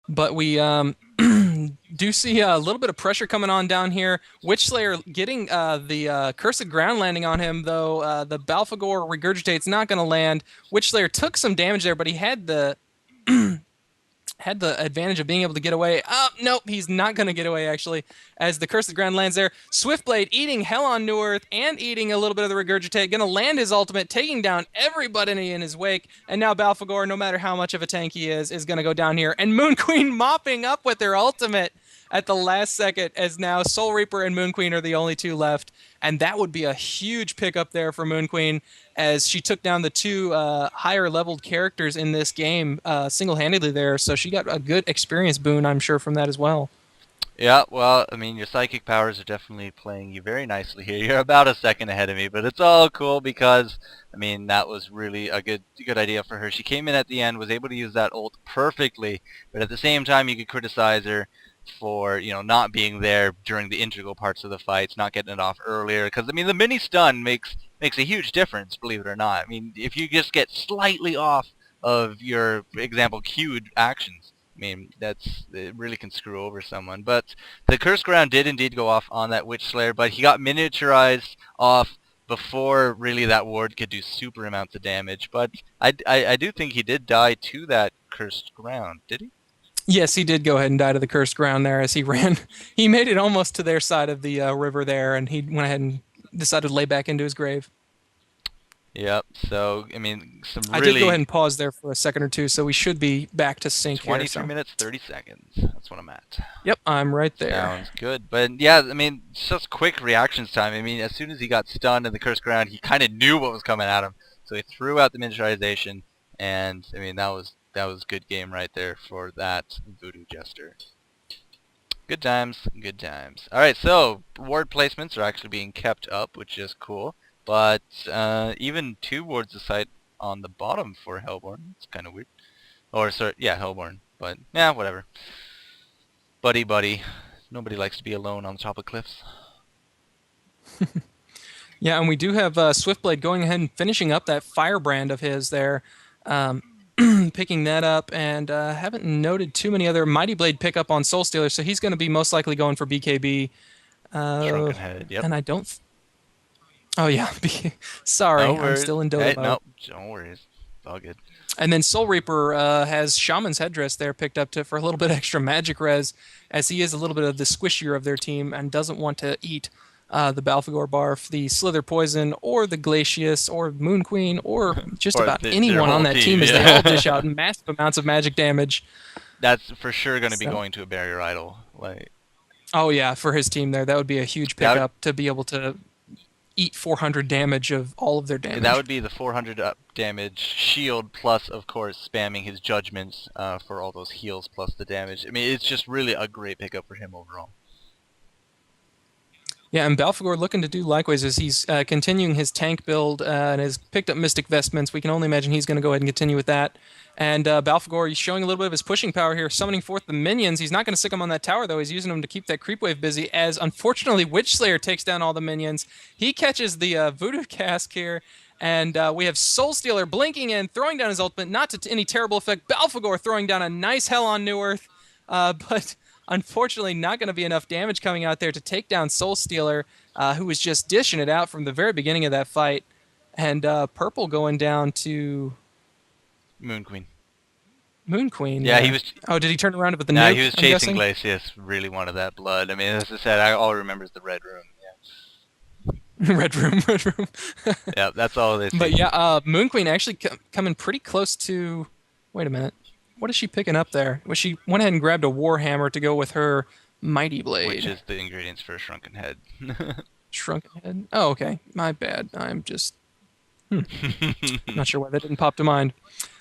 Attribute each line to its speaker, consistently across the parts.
Speaker 1: But we do see a little bit of pressure coming on down here. Witchslayer getting the Cursed Ground landing on him, though the Balfagor Regurgitate's not going to land. Witchslayer took some damage there, but he had the had the advantage of being able to get away. Oh, nope, he's not going to get away, actually, as the Curse of the Ground lands there. Swiftblade eating Hell on New Earth and eating a little bit of the Regurgitate. Going to land his ultimate, taking down everybody in his wake. And now Balfagor, no matter how much of a tank he is going to go down here. And Moon Queen mopping up with their ultimate at the last second, as now Soul Reaper and Moon Queen are the only two left. And that would be a huge pickup there for Moon Queen, as she took down the two higher leveled characters in this game single-handedly there. So she got a good experience boon, I'm sure, from that as well.
Speaker 2: Yeah, well, I mean, your psychic powers are definitely playing you very nicely here. You're about a second ahead of me, but it's all cool because, I mean, that was really a good idea for her. She came in at the end, was able to use that ult perfectly, but at the same time, you could criticize her for, you know, not being there during the integral parts of the fights, not getting it off earlier. Because, I mean, the mini stun makes a huge difference, believe it or not. I mean, if you just get slightly off of your, for example, queued actions, I mean, it really can screw over someone. But the Curse Ground did indeed go off on that Witch Slayer, but he got miniaturized off before really that ward could do super amounts of damage. But I do think he did die to that Cursed Ground, did he?
Speaker 1: Yes, he did go ahead and die to the Cursed Ground there as he ran. He made it almost to their side of the river there, and he went ahead and decided to lay back into his grave.
Speaker 2: Yep. So, I mean, some
Speaker 1: I
Speaker 2: really...
Speaker 1: did go ahead and pause there for a second or two, so we should be back to sync here.
Speaker 2: 23 minutes, 30 seconds. That's what I'm at.
Speaker 1: Yep, I'm right there.
Speaker 2: Sounds good. But yeah, I mean, just quick reactions time. I mean, as soon as he got stunned in the Cursed Ground, he kind of knew what was coming at him. So he threw out the miniaturization, and I mean, that was good game right there for that Voodoo Jester. Good times, good times. Alright, so ward placements are actually being kept up, which is cool. But even two wards of sight on the bottom for Hellborn. It's kind of weird. Or, sorry, yeah, Hellborn. But, yeah, whatever. Buddy. Nobody likes to be alone on the top of cliffs.
Speaker 1: Yeah, and we do have Swiftblade going ahead and finishing up that Firebrand of his there. Picking that up, and haven't noted too many other Mighty Blade pickup on Soul Stealer, so he's going to be most likely going for BKB.
Speaker 2: Shrunken Head, yep.
Speaker 1: And I don't... Oh, yeah. Sorry,
Speaker 2: no
Speaker 1: I'm still in Dota
Speaker 2: hey,
Speaker 1: mode.
Speaker 2: No, don't worry. It's all good.
Speaker 1: And then Soul Reaper has Shaman's Headdress there picked up for a little bit extra magic res, as he is a little bit of the squishier of their team and doesn't want to eat the Balfagor Barf, the Slither Poison, or the Glacius, or Moon Queen, or just about anyone on that team, as they all dish out massive amounts of magic damage.
Speaker 2: That's for sure going to be going to a Barrier Idol. Like,
Speaker 1: oh yeah, for his team there, that would be a huge pickup to be able to eat 400 damage of all of their damage.
Speaker 2: That would be the 400 damage shield, plus, of course, spamming his judgments for all those heals plus the damage. I mean, it's just really a great pickup for him overall.
Speaker 1: Yeah, and Balfagor looking to do likewise as he's continuing his tank build and has picked up Mystic Vestments. We can only imagine he's going to go ahead and continue with that. And Balfagor, he's showing a little bit of his pushing power here, summoning forth the minions. He's not going to stick them on that tower, though. He's using them to keep that creep wave busy, as unfortunately Witchslayer takes down all the minions. He catches the Voodoo Cask here, and we have Soul Stealer blinking in, throwing down his ultimate, not to any terrible effect. Balfagor throwing down a nice Hell on New Earth, but unfortunately not going to be enough damage coming out there to take down Soul Stealer, who was just dishing it out from the very beginning of that fight. And Purple going down to...
Speaker 2: Moon Queen.
Speaker 1: Moon Queen.
Speaker 2: Yeah, he was...
Speaker 1: Oh, did he turn around with the nuke?
Speaker 2: No, he was chasing Glacius. Really wanted that blood. I mean, as I said, all I remember is the Red Room.
Speaker 1: Yeah. Red Room.
Speaker 2: Yeah, that's all they see.
Speaker 1: But yeah, Moon Queen actually coming pretty close to... Wait a minute. What is she picking up there? Well, she went ahead and grabbed a Warhammer to go with her Mighty Blade.
Speaker 2: Which is the ingredients for a Shrunken Head.
Speaker 1: Shrunken Head? Oh, okay. My bad. I'm just... Not sure why that didn't pop to mind.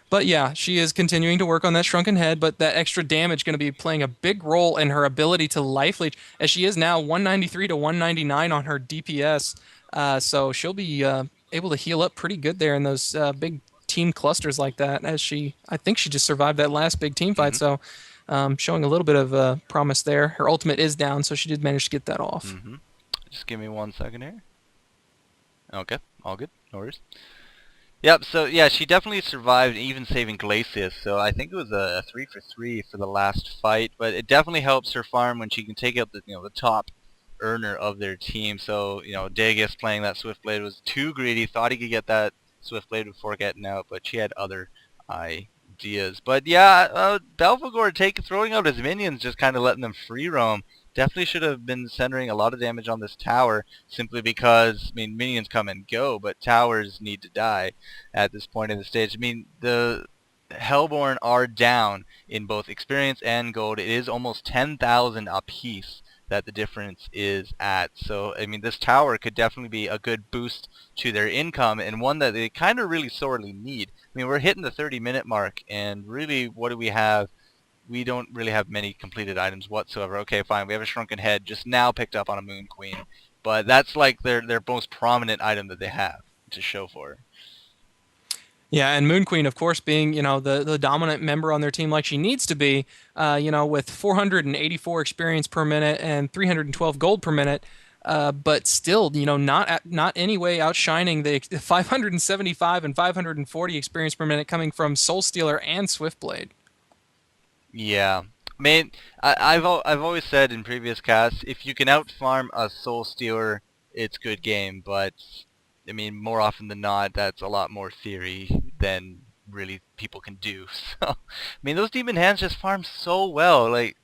Speaker 1: But yeah, she is continuing to work on that Shrunken Head, but that extra damage going to be playing a big role in her ability to life leech, as she is now 193 to 199 on her DPS. So she'll be able to heal up pretty good there in those big team clusters like that, as I think she just survived that last big team fight, so showing a little bit of promise there. Her ultimate is down, so she did manage to get that off.
Speaker 2: Just give me 1 second here. Okay, all good, no worries. Yep, so yeah, she definitely survived, even saving Glacius. So I think it was a 3 for 3 for the last fight, but it definitely helps her farm when she can take out the top earner of their team. So Dagus playing that Swiftblade was too greedy, thought he could get that Swiftblade before getting out, but she had other ideas. But yeah, Belphegor throwing out his minions, just kind of letting them free roam. Definitely should have been centering a lot of damage on this tower, simply because, I mean, minions come and go, but towers need to die at this point in the stage. I mean, the Hellborn are down in both experience and gold. It is almost 10,000 apiece that the difference is at. So, I mean, this tower could definitely be a good boost to their income, and one that they kind of really sorely need. I mean, we're hitting the 30-minute mark, and really, what do we have? We don't really have many completed items whatsoever. Okay, fine, we have a Shrunken Head just now picked up on a Moon Queen, but that's like their most prominent item that they have to show for it.
Speaker 1: Yeah, and Moon Queen, of course, being the dominant member on their team like she needs to be, with 484 experience per minute and 312 gold per minute, but still, not any way outshining the 575 and 540 experience per minute coming from Soul Stealer and Swiftblade.
Speaker 2: Yeah. I mean, I've always said in previous casts, if you can outfarm a Soul Stealer, it's good game. But I mean, more often than not, that's a lot more theory than really people can do. So, I mean, those Demon Hands just farm so well. Like,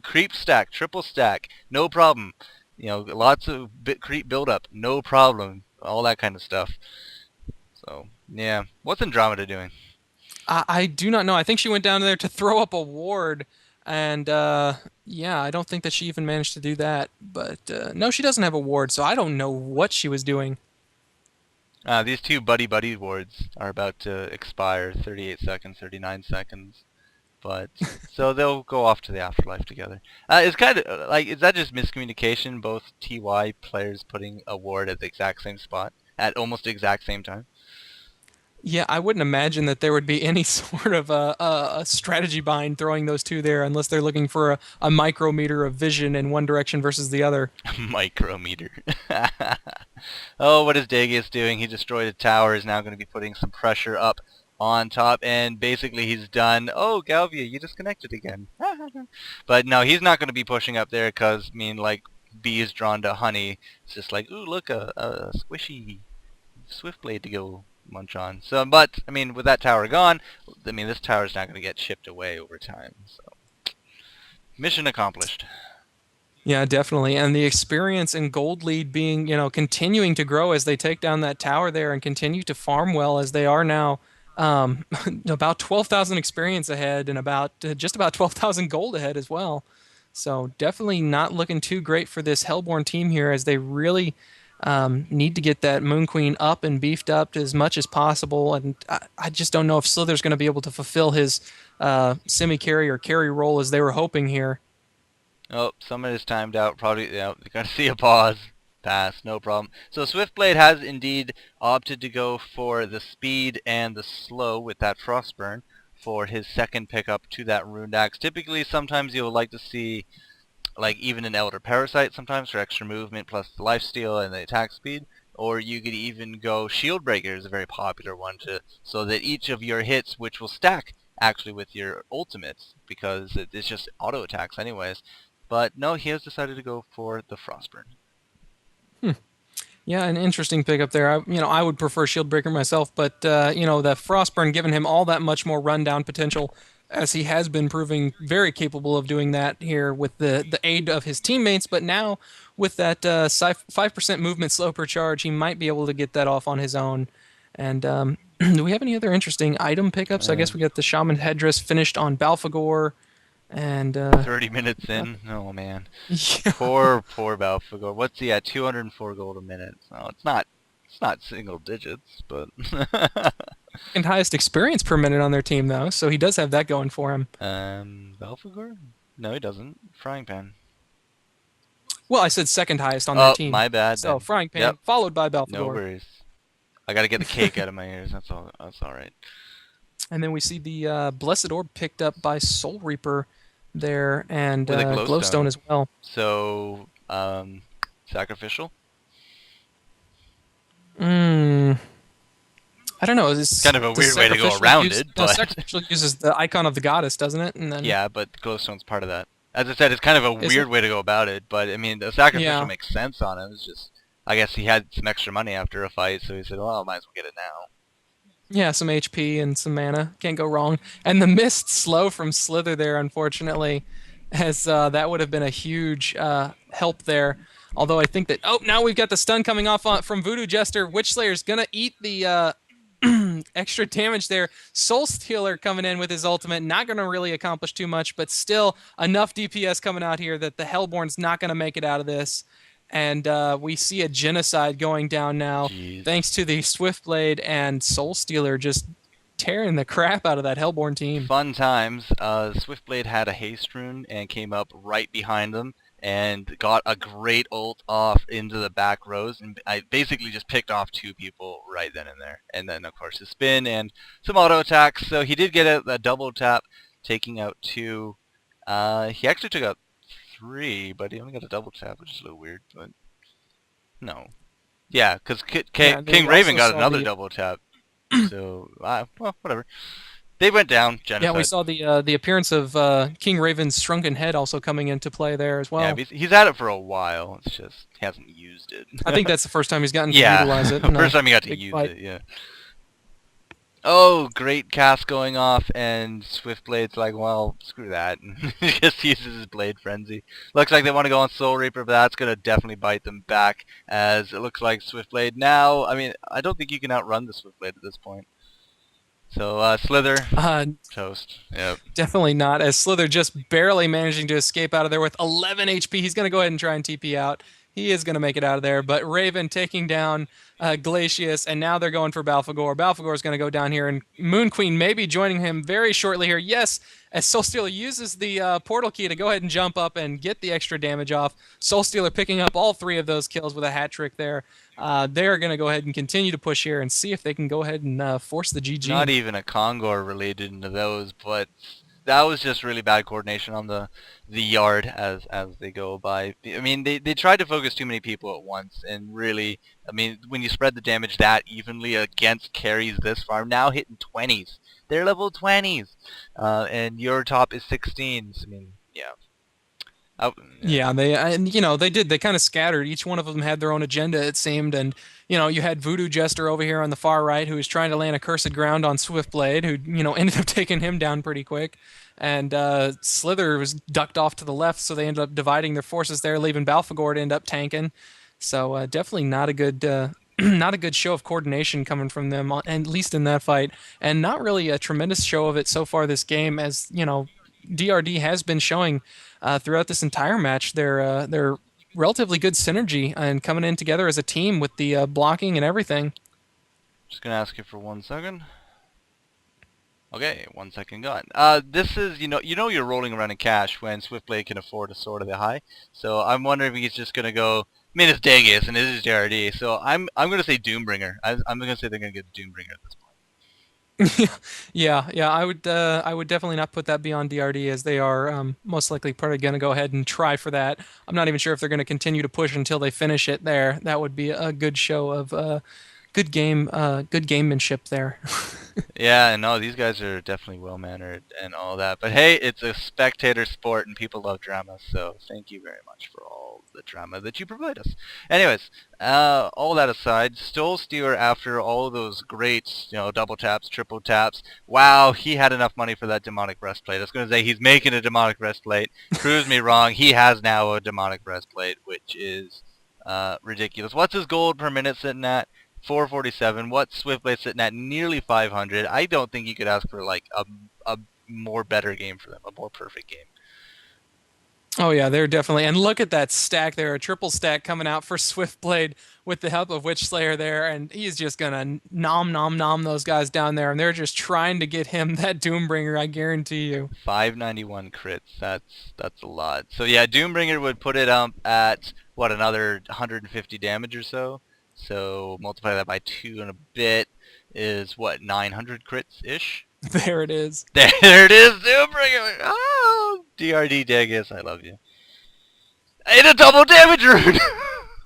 Speaker 2: creep stack, triple stack, no problem. Lots of creep buildup, no problem. All that kind of stuff. So, yeah. What's Andromeda doing?
Speaker 1: I do not know. I think she went down there to throw up a ward, and yeah, I don't think that she even managed to do that. But no, she doesn't have a ward, so I don't know what she was doing.
Speaker 2: These two buddy wards are about to expire, 38 seconds, 39 seconds. But so they'll go off to the afterlife together. It's kind of like, is that just miscommunication? Both TY players putting a ward at the exact same spot at almost the exact same time.
Speaker 1: Yeah, I wouldn't imagine that there would be any sort of a strategy behind throwing those two there unless they're looking for a micrometer of vision in one direction versus the other.
Speaker 2: Micrometer. Oh, what is Dagius doing? He destroyed a tower. Is now going to be putting some pressure up on top, and basically he's done. Oh, Galvia, you disconnected again. But no, he's not going to be pushing up there because, I mean, like bees drawn to honey. It's just like, ooh, look, a squishy Swiftblade to go munch on. So, but I mean, with that tower gone, I mean, this tower's not going to get chipped away over time. So, mission accomplished.
Speaker 1: Yeah, definitely. And the experience and gold lead being, continuing to grow as they take down that tower there and continue to farm well as they are now. Um, about 12,000 experience ahead and about just about 12,000 gold ahead as well. So definitely not looking too great for this Hellborn team here as they really need to get that Moon Queen up and beefed up as much as possible. And I just don't know if Slither's going to be able to fulfill his semi-carry or carry role as they were hoping here.
Speaker 2: Oh, someone is timed out. Probably, yeah, you're going to see a pause. Pass, no problem. So Swiftblade has indeed opted to go for the speed and the slow with that Frostburn for his second pickup to that Rune Axe. Typically, sometimes you'll like to see like even an Elder Parasite sometimes for extra movement plus the lifesteal and the attack speed. Or you could even go Shield Breaker is a very popular one so that each of your hits, which will stack actually with your ultimates because it's just auto attacks anyways. But no, he has decided to go for the Frostburn.
Speaker 1: Yeah, an interesting pickup there. I would prefer Shieldbreaker myself, but the Frostburn giving him all that much more rundown potential, as he has been proving very capable of doing that here with the aid of his teammates. But now with that 5% movement slow per charge, he might be able to get that off on his own. And do we have any other interesting item pickups? I
Speaker 2: Uh,
Speaker 1: guess we got the Shaman Headdress finished on Balfagor, and
Speaker 2: 30 minutes in. Oh man,
Speaker 1: yeah,
Speaker 2: poor Balfagor. What's he at? 204 gold a minute. Oh, it's not single digits, but
Speaker 1: second highest experience per minute on their team though, so he does have that going for him.
Speaker 2: Balfagor? No, he doesn't. Frying pan.
Speaker 1: Well, I said second highest on their
Speaker 2: Oh,
Speaker 1: team.
Speaker 2: my bad
Speaker 1: So
Speaker 2: then.
Speaker 1: Frying
Speaker 2: Yep,
Speaker 1: Pan, followed by
Speaker 2: no
Speaker 1: Belfagor.
Speaker 2: worries. I gotta get the cake out of my ears. That's all. That's all right.
Speaker 1: And then we see the Blessed Orb picked up by Soul Reaper there and
Speaker 2: With a
Speaker 1: Glowstone
Speaker 2: glowstone.
Speaker 1: as well.
Speaker 2: So, sacrificial.
Speaker 1: Mm, I don't know.
Speaker 2: It's kind of a
Speaker 1: Does
Speaker 2: weird way to go around it,
Speaker 1: no,
Speaker 2: but
Speaker 1: sacrificial uses the icon of the goddess, doesn't it? And then
Speaker 2: yeah, but glowstone's part of that. As I said, it's kind of a
Speaker 1: is
Speaker 2: weird
Speaker 1: it?
Speaker 2: way to go about it, but I mean, the sacrificial
Speaker 1: Yeah,
Speaker 2: makes sense on it. It's just, I guess he had some extra money after a fight, so he said, well, I might as well get it now.
Speaker 1: yeah, some HP and some mana. Can't go wrong. And the missed slow from Slither there, unfortunately, as that would have been a huge help there. Although I think that now we've got the stun coming off from Voodoo Jester. Witchslayer's gonna eat the extra damage there. Soul Stealer coming in with his ultimate, not gonna really accomplish too much, but still enough DPS coming out here that the Hellborn's not gonna make it out of this. And we see a genocide going down now,
Speaker 2: Jeez.
Speaker 1: thanks to the Swiftblade and Soul Stealer just tearing the crap out of that Hellborn team.
Speaker 2: Fun times. Swiftblade had a haste rune and came up right behind them and got a great ult off into the back rows, and I basically just picked off 2 people right then and there. And then, of course, his spin and some auto attacks. So he did get a double tap, taking out 2. He actually took out 3, but he only got a double tap, which is a little weird. But no, yeah, because
Speaker 1: Yeah,
Speaker 2: King
Speaker 1: they
Speaker 2: Raven
Speaker 1: also
Speaker 2: got
Speaker 1: saw
Speaker 2: another
Speaker 1: the
Speaker 2: double tap. So well, whatever. They went down.
Speaker 1: yeah, we
Speaker 2: Genocide.
Speaker 1: saw the appearance of King Raven's shrunken head also coming into play there as well.
Speaker 2: Yeah, he's had it for a while. It's just he hasn't used it.
Speaker 1: I think that's the first time he's gotten to
Speaker 2: Yeah,
Speaker 1: utilize it. In
Speaker 2: first
Speaker 1: a
Speaker 2: time he got to
Speaker 1: big
Speaker 2: use
Speaker 1: fight.
Speaker 2: it. Yeah. Oh, great cast going off, and Swiftblade's like, well, screw that. And he just uses his Blade Frenzy. Looks like they want to go on Soul Reaper, but that's going to definitely bite them back, as it looks like Swiftblade now, I mean, I don't think you can outrun the Swiftblade at this point. So, Slither, toast. Yep.
Speaker 1: Definitely not, as Slither just barely managing to escape out of there with 11 HP. He's going to go ahead and try and TP out. He is going to make it out of there, but Raven taking down Glacius, and now they're going for Balfagor. Balfagor is going to go down here, and Moon Queen may be joining him very shortly here. Yes, as Soul Stealer uses the portal key to go ahead and jump up and get the extra damage off. Soul Stealer picking up all 3 of those kills with a hat trick there. They're going to go ahead and continue to push here and see if they can go ahead and force the GG.
Speaker 2: Not even a Kongor related into those, but that was just really bad coordination on the yard as they go by. I mean, they tried to focus too many people at once, and really, I mean, when you spread the damage that evenly against carries this far, now hitting 20s. They're level 20s, and your top is 16s. I mean, yeah.
Speaker 1: Yeah, they kind of scattered. Each one of them had their own agenda, it seemed, and you had Voodoo Jester over here on the far right, who was trying to land a cursed ground on Swiftblade, who ended up taking him down pretty quick, and Slither was ducked off to the left, so they ended up dividing their forces there, leaving Balfagor to end up tanking. So definitely not a good. Not a good show of coordination coming from them, at least in that fight, and not really a tremendous show of it so far this game. As DRD has been showing throughout this entire match their relatively good synergy and coming in together as a team with the blocking and everything.
Speaker 2: Just gonna ask you for 1 second. Okay, 1 second gone. This is you're rolling around in cash when Swiftblade can afford a Sword of the High. So I'm wondering if he's just gonna go. I mean, it's Dagus and it is DRD, so I'm gonna say Doombringer. I'm gonna say they're gonna get Doombringer at this point.
Speaker 1: Yeah. I would definitely not put that beyond DRD, as they are most likely probably going to go ahead and try for that. I'm not even sure if they're going to continue to push until they finish it there. That would be a good show of good gamemanship there.
Speaker 2: Yeah, no, these guys are definitely well-mannered and all that. But hey, it's a spectator sport and people love drama, so thank you very much for all the drama that you provide us. Anyways, all that aside, Soul Stealer, after all those great, double taps, triple taps, wow, he had enough money for that demonic breastplate. I was going to say he's making a demonic breastplate. Proves me wrong. He has now a demonic breastplate, which is ridiculous. What's his gold per minute sitting at? 447. What's Swiftblade sitting at? Nearly 500. I don't think you could ask for like a more better game for them, a more perfect game.
Speaker 1: Oh yeah, they're definitely, and look at that stack there, a triple stack coming out for Swiftblade with the help of Witchslayer there, and he's just gonna nom those guys down there, and they're just trying to get him that Doombringer, I guarantee you.
Speaker 2: 591 crits. That's a lot. So yeah, Doombringer would put it up at what, another 150 damage or so. So multiply that by 2 and a bit is what, 900 crits ish.
Speaker 1: There it is.
Speaker 2: There it is, Doombringer. Oh, DRD Dagus, I love you. And a double damage rune.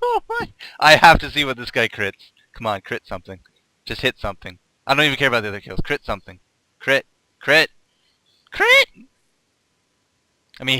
Speaker 2: Oh my! I have to see what this guy crits. Come on, crit something. Just hit something. I don't even care about the other kills. Crit something. Crit. Crit. Crit! I mean,